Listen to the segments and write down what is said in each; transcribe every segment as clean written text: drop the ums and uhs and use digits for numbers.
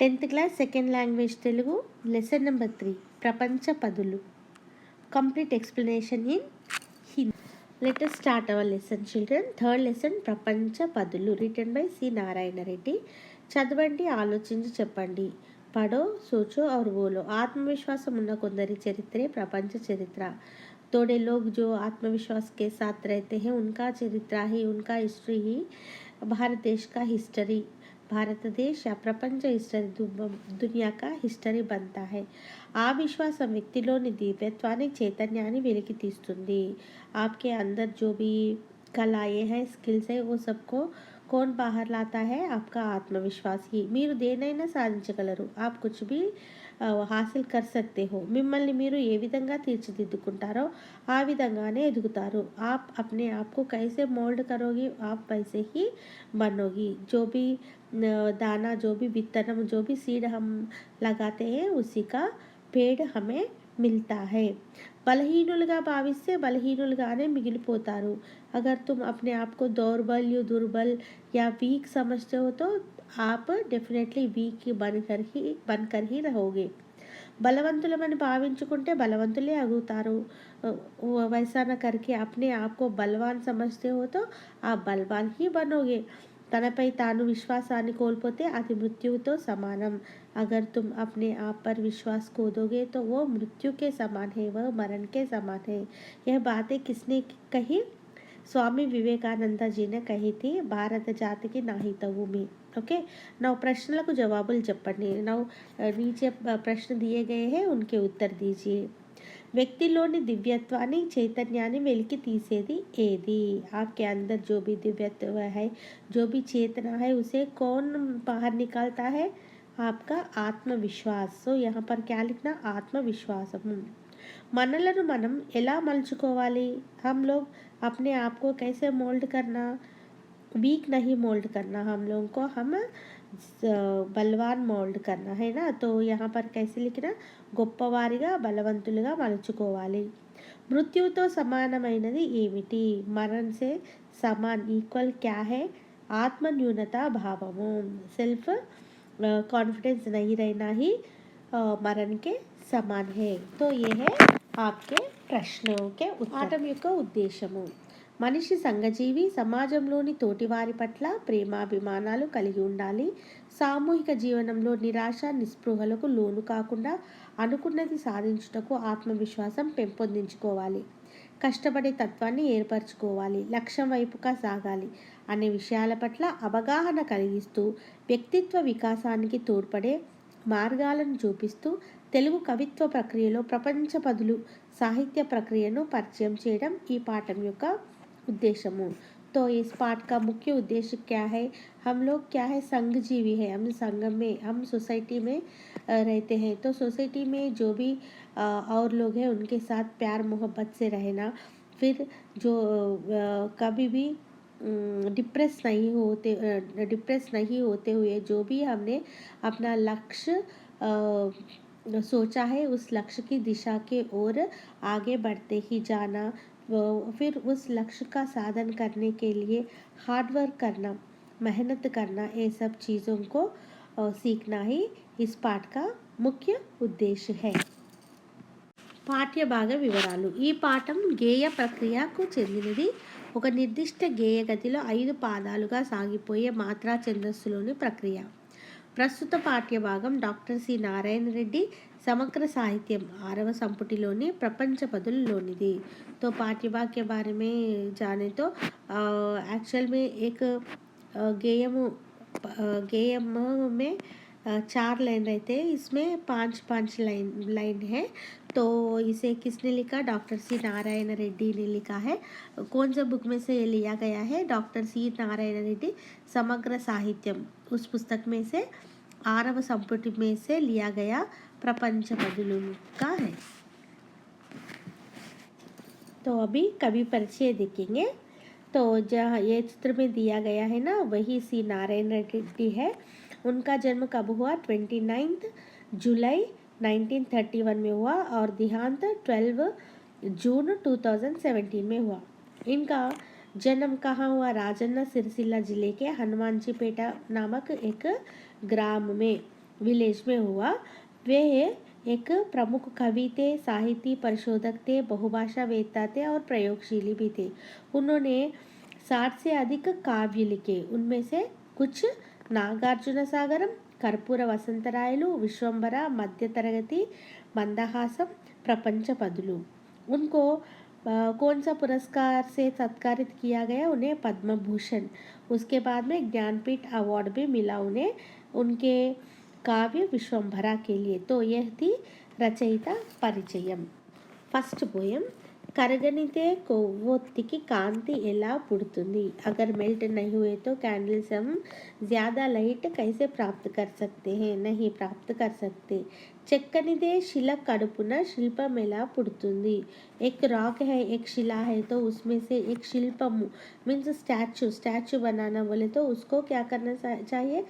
10th class second language Telugu lesson number 3 Prapancha Padulu. Complete explanation in Hindi. Let us start our lesson, children. Third lesson Prapancha Padulu, written by C. Narayana Reddy. చదవండి, ఆలోచించి చెప్పండి. పడో सोचो और बोलो. ఆత్మవిశ్వాసం ఉన్న కొందరి చరిత్రే ప్రపంచ చరిత్ర. थोड़े लोग जो आत्मविश्वास के साथ रहते हैं उनका चरित्र ही, उनका हिस्ट्री ही भारत देश का हिस्ट्री, భారతదేశ ప్రపంచ హిస్టరీ దునియా కా హిస్టరీ बनता है. ఆ విశ్వాసం వ్యక్తిలోని దివ్యత్వాన్ని, చైతన్యాన్ని వెలికి తీస్తుంది. आपके अंदर जो भी कलाएं हैं, स्किल्स है, वो सबको कौन बाहर लाता है? आपका आत्मविश्वास ही. మీరు దేనైనా సాధించగలరు. आप कुछ भी హాసిల్ కర్ సక్తే హో. మిమ్మల్ని మీరు ఏ విధంగా తీర్చిదిద్దుకుంటారో ఆ విధంగానే ఎదుగుతారు. आप अपने आप को कैसे मोल्ड करोगी, आप वैसे ही बनोगी. जो भी दाना, जो भी वित्तनम, जो भी सीड हम लगाते हैं उसी का पेड़ हमें मिलता है. బలహీనులుగా భావిస్తే బలహీనులుగానే మిగిలిపోతారు. अगर तुम अपने आप को दौर्बल या दुर्बल या वीक समझते हो तो आप डेफिनेटली वीक बनकर ही रहोगे. బలవంతులమని భావించుకుంటే బలవంతులే అవుతారు. वैसा न करके अपने आप को बलवान समझते हो तो आप बलवान ही बनोगे. తనపై తాను విశ్వాసాన్ని కోల్పోతే అది మృత్యువుతో సమానం. अगर तुम अपने आप पर विश्वास खो दोगे तो वो मृत्यु के समान है, वह मरण के समान है. यह बातें किसने कही? स्वामी विवेकानंद जी ने कही थी. భారత జాతికి నాహితవు మీ. ఓకే, नौ ప్రశ్నలకు జవాబులు చెప్పండి. नौ नीचे प्रश्न दिए गए हैं, उनके उत्तर दीजिए. వ్యక్తిలోని దివ్యత్వాన్ని, చైతన్యాన్ని వెలికి తీసేది ఏది? आपके अंदर जो भी दिव्यत्व है, जो भी चेतना है, उसे कौन बाहर निकालता है? आपका आत्मविश्वास. सो यहाँ पर क्या लिखना? आत्मविश्वासम. మనలను మనం ఎలా మలుచుకోవాలి? हम लोग अपने आप को कैसे मोल्ड करना? वीक नहीं मोल्ड करना, हम लोगों को हम బల్వాన్ మోల్డ్ కర్నా है ना. तो यहाँ पर कैसे लिखना? గొప్పవారిగా, బలవంతులుగా మలుచుకోవాలి. మృత్యువుతో సమానమైనది ఏమిటి? మరణ్ సే సమాన్ ఈక్వల్ క్యా है? ఆత్మ న్యూనత భావము. సెల్ఫ్ कॉन्फिडेंस नहीं रहना ही मरण के समान है. तो ये है आपके प्रश्नों के పాఠం యొక్క ఉద్దేశము. మనిషి సంఘజీవి, సమాజంలోని తోటివారి పట్ల ప్రేమాభిమానాలు కలిగి ఉండాలి. సామూహిక జీవనంలో నిరాశ, నిస్పృహలకు లోను కాకుండా అనుకున్నది సాధించుటకు ఆత్మవిశ్వాసం పెంపొందించుకోవాలి. కష్టపడే తత్వాన్ని ఏర్పరచుకోవాలి. లక్ష్యం వైపుగా సాగాలి అనే విషయాల పట్ల అవగాహన కలిగిస్తూ వ్యక్తిత్వ వికాసానికి తోడ్పడే మార్గాలను చూపిస్తూ తెలుగు కవిత్వ ప్రక్రియలో ప్రపంచ పదులు సాహిత్య ప్రక్రియను పరిచయం చేయడం ఈ పాఠం యొక్క उद्देश्यमु. तो इस पाठ का मुख्य उद्देश्य क्या है? हम लोग क्या है? संघजीवी है. हम संघ में, हम सोसाइटी में रहते हैं. तो सोसाइटी में जो भी और लोग हैं उनके साथ प्यार मोहब्बत से रहना. फिर जो कभी भी डिप्रेस नहीं होते हुए जो भी हमने अपना लक्ष्य सोचा है उस लक्ष्य की दिशा के ओर आगे बढ़ते ही जाना. फिर उस लक्ष्य का साधन करने के लिए हार्ड वर्क करना, मेहनत करना, ये सब चीज़ों को सीखना ही इस पाठ का मुख्य उद्देश्य है. పాఠ్య భాగ వివరాలు. ఈ పాఠం గేయ ప్రక్రియకు చెందినది. ఒక నిర్దిష్ట గేయ గతిలో 5 పాదాలుగా సాగిపోయే మాత్రా ఛందస్సులోని ప్రక్రియ. ప్రస్తుత పాఠ్యభాగం డాక్టర్ సి నారాయణ రెడ్డి समग्र साहित्यम 6వ సంపుటిలోని ప్రపంచ పదులలోనిది. तो पाठ्यभाग के बारे में जाने तो एक्चुअल में एक गेयम में 4 लाइन रहते हैं. इसमें 5 लाइन है. तो इसे किसने लिखा? डॉक्टर सी नारायण रेड्डी ने लिखा है. कौन सा बुक में से ये लिया गया है? डॉक्टर सी नारायण रेड्डी समग्र साहित्यम, उस पुस्तक में से 6వ संपुटि में से लिया गया प्रपंच पदुलु का है. तो अभी कवि परिचय देखेंगे. तो जहाँ ये चित्र में दिया गया है ना, वही सी नारायण रेड्डी है. उनका जन्म कब हुआ? 29 जुलाई 1931 में हुआ और देहांत 12 जून 2017 में हुआ. इनका जन्म कहाँ हुआ? राजन्ना सिरसिल्ला जिले के हनुमानजीपेटा नामक एक ग्राम में. विलेज में हुआ। वे एक प्रमुख कवि थे, साहिती परिशोधक थे, बहुभाषावेत्ता थे और प्रयोगशीली भी थे। उन्होंने 60 से अधिक काव्य लिखे। उनमें से कुछ नागार्जुन सागरम, कर्पूर वसंतरायलु, विश्वंभर, मध्य तरगति, मंदहासम, प्रपंच पदुलु। उनको कौन सा पुरस्कार से सत्कारित किया गया? उन्हें पद्म भूषण। उसके बाद में ज्ञानपीठ अवार्ड भी मिला उन्हें उनके काव्य विश्वंभरा के लिए। तो यह थी रचयिता परिचयम। फर्स्ट पोयम, కరగనిదే కొవ్వొత్తికి कांति ఎలా పుడుతుంది? अगर मेल्ट नहीं हुए तो कैंडल्स हम ज़्यादा लाइट कैसे प्राप्त कर सकते हैं? नहीं प्राप्त कर सकते। చెక్కనిదే శిల కడుపున శిల్పం ఎలా పుడుతుంది? एक रॉक है, एक शिला है, तो उसमें से एक शिल्पम मीन्स स्टैचू बनाना बोले तो उसको क्या करना चाहिए?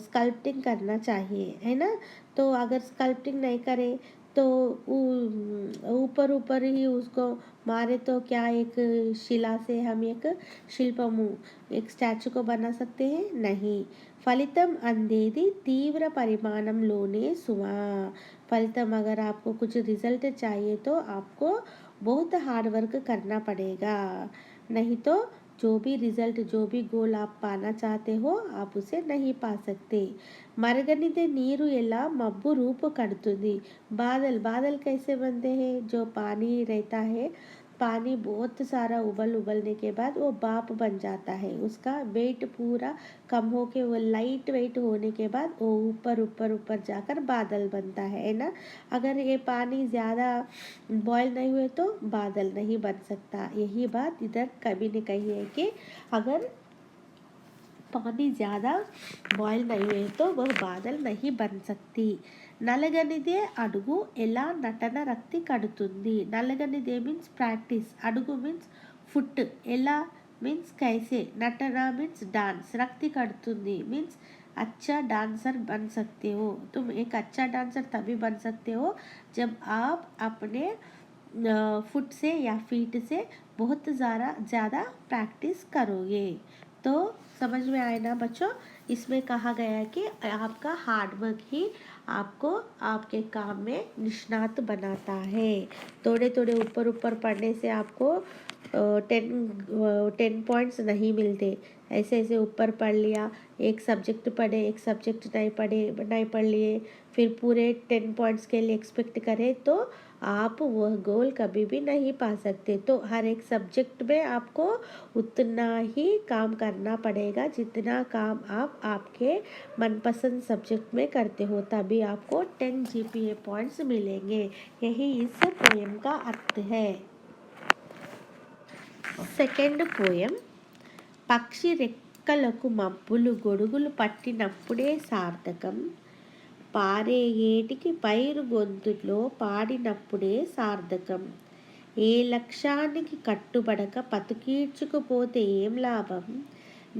स्कल्पटिंग करना चाहिए, है ना। तो अगर स्कल्पटिंग नहीं करे तो ऊपर ऊपर ही उसको मारे तो क्या एक शिला से हम एक शिल्पमु एक स्टैचू को बना सकते हैं? नहीं। ఫలితం అందేది తీవ్ర పరిమాణంలోనే సుమా। फलितम अगर आपको कुछ रिजल्ट चाहिए तो आपको बहुत हार्ड वर्क करना पड़ेगा, नहीं तो जो भी रिजल्ट जो भी गोल आप पाना चाहते हो आप उसे नहीं पा सकते। मरगनिदे नीरू ఎలా మబ్బు रूप కడుతుంది? बादल बादल कैसे बनते हैं? जो पानी रहता है, पानी बहुत सारा उबलने के बाद वो भाप बन जाता है। उसका वेट पूरा कम हो के वो लाइट वेट होने के बाद वो ऊपर ऊपर ऊपर जाकर बादल बनता है ना। अगर ये पानी ज़्यादा बॉयल नहीं हुए तो बादल नहीं बन सकता। यही बात इधर कवि ने कही है कि अगर पानी ज़्यादा बॉयल नहीं हुए तो वह बादल नहीं बन सकती। నలగనిదే అడుగు ఎలా నటన రక్తి కడుతుంది? నలగనిదే మీన్స్ ప్రాక్టీస్, అడుగు మీన్స్ ఫుట్, ఎలా మీన్స్ कैसे, नटना मीन्स डांस, रक्ति कटुंदी मीन्स अच्छा डांसर बन सकते हो। तुम एक अच्छा डांसर तभी बन सकते हो जब आप अपने फुट से या फीट से बहुत ज़्यादा प्रैक्टिस करोगे। तो समझ में आए ना बच्चों? इसमें कहा गया है कि आपका हार्ड वर्क ही आपको आपके काम में निष्णात बनाता है। थोड़े थोड़े ऊपर ऊपर पढ़ने से आपको 10 पॉइंट्स नहीं मिलते। ऐसे ऐसे ऊपर पढ़ लिया, एक सब्जेक्ट पढ़े, एक सब्जेक्ट नहीं पढ़ लिए, फिर पूरे 10 पॉइंट्स के लिए एक्सपेक्ट करें तो आप वह गोल कभी भी नहीं पा सकते। तो हर एक सब्जेक्ट में आपको उतना ही काम करना पड़ेगा जितना काम आप आपके मनपसंद सब्जेक्ट में करते हो, तभी आपको 10 GPA पॉइंट्स मिलेंगे। यही इस पोएम का अर्थ है। సెకండ్ పోయం, పక్షి రెక్కలకు మబ్బులు గొడుగులు పట్టినప్పుడే సార్థకం, పారే ఏటికి పైరు గొంతులో పాడినప్పుడే సార్థకం, ఏ లక్ష్యానికి కట్టుబడక పతుకీడ్చుకుపోతే ఏం లాభం,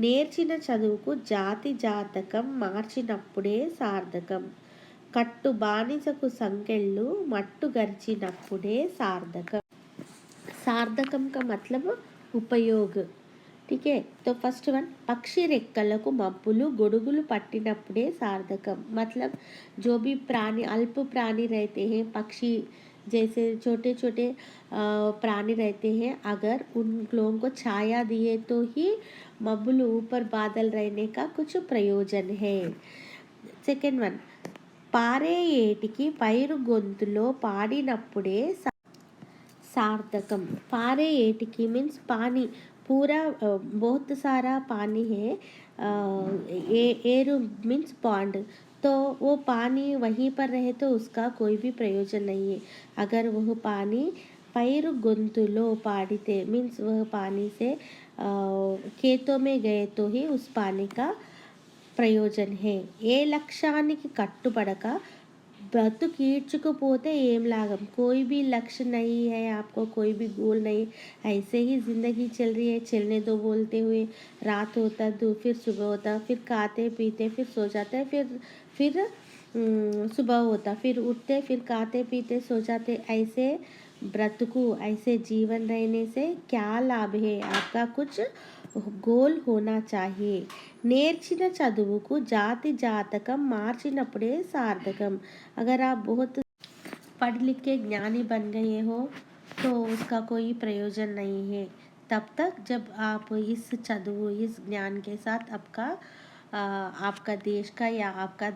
నేర్చిన చదువుకు జాతి జాతకం మార్చినప్పుడే సార్థకం, కట్టు బానిసకు సంకెళ్ళు మట్టు గరిచినప్పుడే సార్థకం। सार्थकम का मतलब उपयोग, ठीक है। तो फर्स्ट वन, पक्षी रेक्कలకు మబ్బులు గొడుగులు పట్టినప్పుడే సార్థకం, मतलब जो भी प्राणी अल्प प्राणी रहते हैं, पक्षी जैसे छोटे छोटे प्राणी रहते हैं, अगर उन लोगों को छाया दिए तो ही मబ్బులు ऊपर बादल रहने का कुछ प्रयोजन है। सेकेंड वन, పారే ఏటికి పైరు గొంతులో పాడినప్పుడే सार्थकम। पारे एटिकी मीन्स पानी पूरा बहुत सारा पानी है, एरू मीन्स पॉन्ड, तो वो पानी वहीं पर रहे तो उसका कोई भी प्रयोजन नहीं है। अगर वह पानी पैरु गोंतुलो पाड़िते मीन्स वह पानी से खेतों में गए तो ही उस पानी का प्रयोजन है। ఏ లక్ష్యానికి కట్టుబడక బ్రతుకీడ్చుకుపోతే ఏం లాభం, कोई भी लक्ष्य नहीं है आपको, कोई भी गोल नहीं, ऐसे ही ज़िंदगी चल रही है, चलने दो बोलते हुए, रात होता फिर सुबह होता, फिर खाते पीते फिर सो जाते, फिर सुबह होता, फिर उठते फिर खाते पीते सो जाते, ऐसे ब्रतकू ऐसे जीवन रहने से क्या लाभ है? आपका कुछ గోల్ హోనా చాహియే. నేర్చిన చదువుకు జాతి జాతకం మార్చినప్పుడే సార్థకం. అగర్ आप बहुत पढ़ लिख के ज्ञानी बन गए हो तो उसका कोई प्रयोजन नहीं है तब तक जब आप इस चदुవు इस ज्ञान के साथ आपका देश का या आपका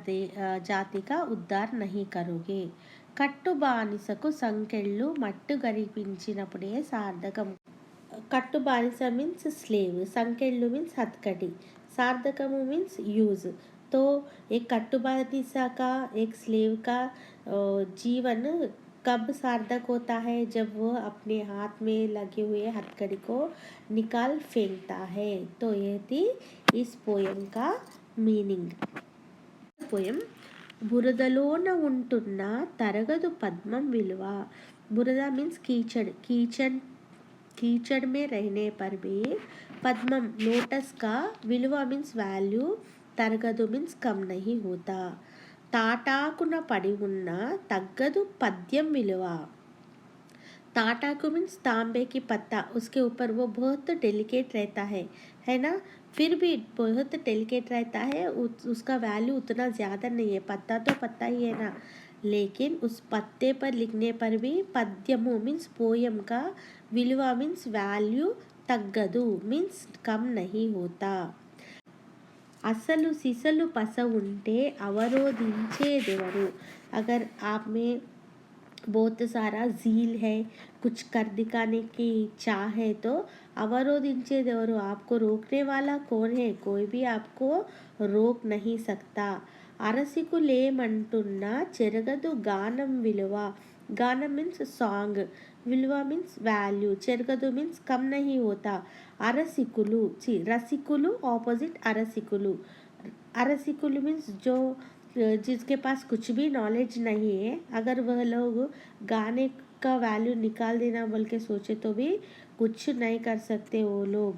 जाति का उद्धार नहीं करोगे. కట్టు బానిసకు సంకెళ్ళు మట్టు గరిపించినప్పుడే సార్థకం. కట్టు బానిస మీన్స్ స్లేవ్, సంకెళ్ళు మీన్స్ हथकड़ी, सार्थकमु मीन्स यूज. तो एक कट्टु बानिसा का एक स्लेव का जीवन कब सार्थक होता है? जब वो अपने हाथ में लगे हुए हथकड़ी को निकाल फेंकता है. तो ये थी इस पोयम का मीनिंग. पोयम బురదలోన ఉంటున్న తరగదు పద్మం విలువ. బురద मीन्स कीचड़, कीचड़ में रहने पर भी पद्मम लोटस का विलुवा मीन्स वैल्यू తరగదు मीन्स कम नहीं होता. తాటాకున పడి ఉన్న తగ్గదు పద్యం విలువ. ताटाकू मीन्स तांबे की पत्ता, उसके ऊपर वो बहुत डेलिकेट रहता है ना. फिर भी बहुत डेलिकेट रहता है, उसका वैल्यू उतना ज़्यादा नहीं है. पत्ता तो पत्ता ही है ना, लेकिन उस पत्ते पर लिखने पर भी पद्यमु मीन्स पोयम का विलुवा मीन्स वैल्यू तग्गदु मीन्स कम नहीं होता. అసలు సిసలు పస ఉంటే అవరోధించేదెవరు. अगर आप में बहुत सारा झील है, कुछ कर दिखाने की चाह है, तो అవరోధించేదెవరు, आपको रोकने वाला कौन है? कोई भी आपको रोक नहीं सकता. అరసికులేమంటున్నా చెరగదు గానం విలువ. गाना मीन्स सॉन्ग, विलुवा मीन्स वैल्यू, చెరగదు मीन्स कम नहीं होता. అరసికులు రసికులు ऑपोजिट अरसिकुलु. अरसिकुलु मीन्स जो जिसके पास कुछ भी नॉलेज नहीं है, अगर वह लोग गाने का वैल्यू निकाल देना बोल के सोचे तो भी कुछ नहीं कर सकते वो लोग.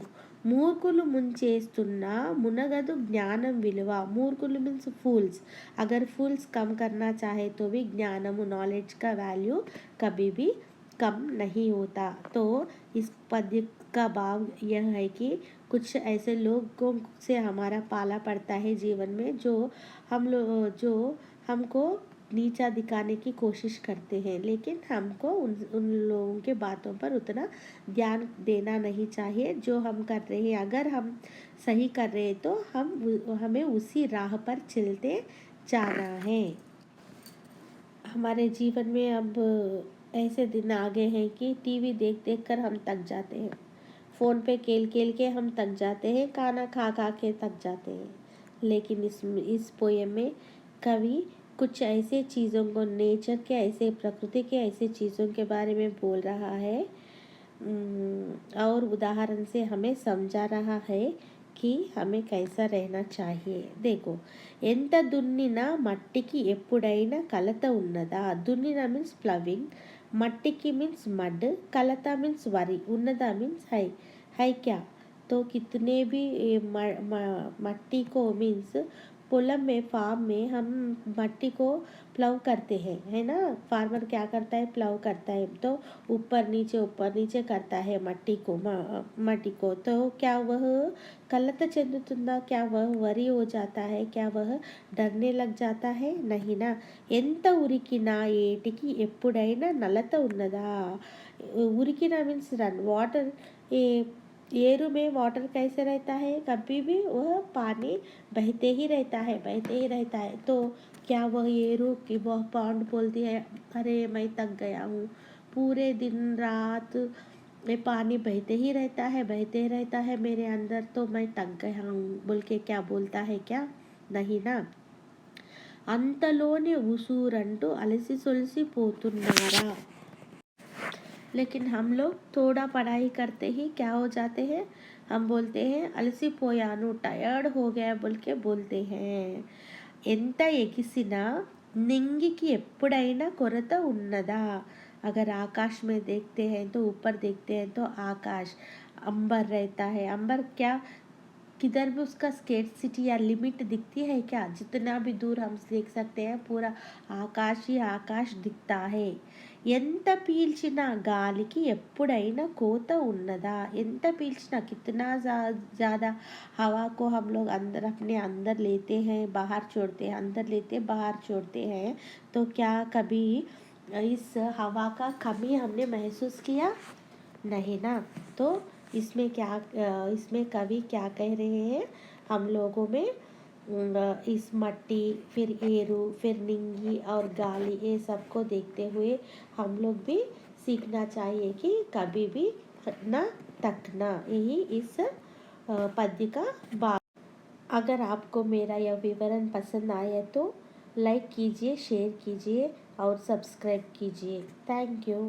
మూర్ఖులు ముంచేస్తున్నా మునగదు జ్ఞానం విలువ. మూర్ఖులు मीन्स फूल्स. अगर फूल्स कम करना चाहे तो भी ज्ञानम नॉलेज का वैल्यू कभी भी कम नहीं होता. तो इस पद्य का भाव यह है कि कुछ ऐसे लोगों से हमारा पाला पड़ता है जीवन में, जो हमको नीचा दिखाने की कोशिश करते हैं, लेकिन हमको उन लोगों के बातों पर उतना ध्यान देना नहीं चाहिए. जो हम कर रहे हैं, अगर हम सही कर रहे हैं तो हमें उसी राह पर चलते जाना है. हमारे जीवन में अब ऐसे दिन आ गए हैं कि टीवी देख देख कर हम थक जाते हैं, फ़ोन पे खेल के हम थक जाते हैं, खाना खा के थक जाते हैं. लेकिन इस पोयम में कवि कुछ ऐसे चीज़ों को, नेचर के ऐसे, प्रकृति के ऐसे चीज़ों के बारे में बोल रहा है और उदाहरण से हमें समझा रहा है कि हमें कैसा रहना चाहिए. देखो, ఎంత దున్నినా మట్టికి ఎప్పుడైనా కలత ఉన్నదా. దున్నినా मीन्स प्लविंग, मट्टी मीन्स मड, कलता मीन्स वरी, उन्नदा मीन्स है क्या. तो कितने भी मट्टी को मीन्स पोलम में, फार्म में हम मट्टी को प्लव करते हैं, है ना. फार्मर क्या करता है, प्लव करता है, तो ऊपर नीचे करता है मट्टी को. तो क्या वह कलत చెందుతుందా, क्या वह वरी हो जाता है, क्या वह डरने लग जाता है? नहीं ना. ఎంత ఉరికినా ఏటికి ఎప్పుడైనా నలత ఉన్నదా. ఉరికినా मीन्स रन. वाटर, एरू में वाटर कैसे रहता है, कभी भी वह पानी बहते ही रहता है. तो क्या वह एरू की वह पॉन्ड बोलती है, अरे मैं थक गया हूँ, पूरे दिन रात में पानी बहते ही रहता है मेरे अंदर, तो मैं थक गया हूँ बोल के क्या बोलता है क्या? नहीं ना. అంతలోనే ఉసూరంటూ అలసి సొలసి పోతున్నారా. लेकिन हम लोग थोड़ा पढ़ाई करते ही क्या हो जाते हैं, हम बोलते हैं अलसी पोयानु, टायर्ड हो गया बोल के बोलते हैं. ఎంత ఎగిసినా నింగికి ఎప్పుడైనా కొరత ఉన్నదా. अगर आकाश में देखते हैं तो ऊपर देखते हैं तो आकाश, अंबर रहता है. अंबर क्या किधर भी उसका स्केर्सिटी या लिमिट दिखती है क्या? जितना भी दूर हम देख सकते हैं पूरा ఆకాశ్ ही ఆకాశ్ दिखता है. ఎంత పీల్చినా గాలికి ఎప్పుడైనా కోత ఉన్నదా? ఎంత పీల్చినా कितना ज़्यादा हवा को हम लोग अंदर अपने अंदर लेते हैं, बाहर छोड़ते हैं, अंदर लेते बाहर छोड़ते हैं, तो क्या कभी इस हवा का कमी हमने महसूस किया? नहीं ना. तो इसमें कवि क्या कह रहे हैं? हम लोगों में इस मट्टी, फिर एरू, फिर निंगी और गाली, ये सबको देखते हुए हम लोग भी सीखना चाहिए कि कभी भी न थकना. यही इस पद्य का भाव. अगर आपको मेरा यह विवरण पसंद आए तो लाइक कीजिए, शेयर कीजिए और सब्सक्राइब कीजिए. Thank you.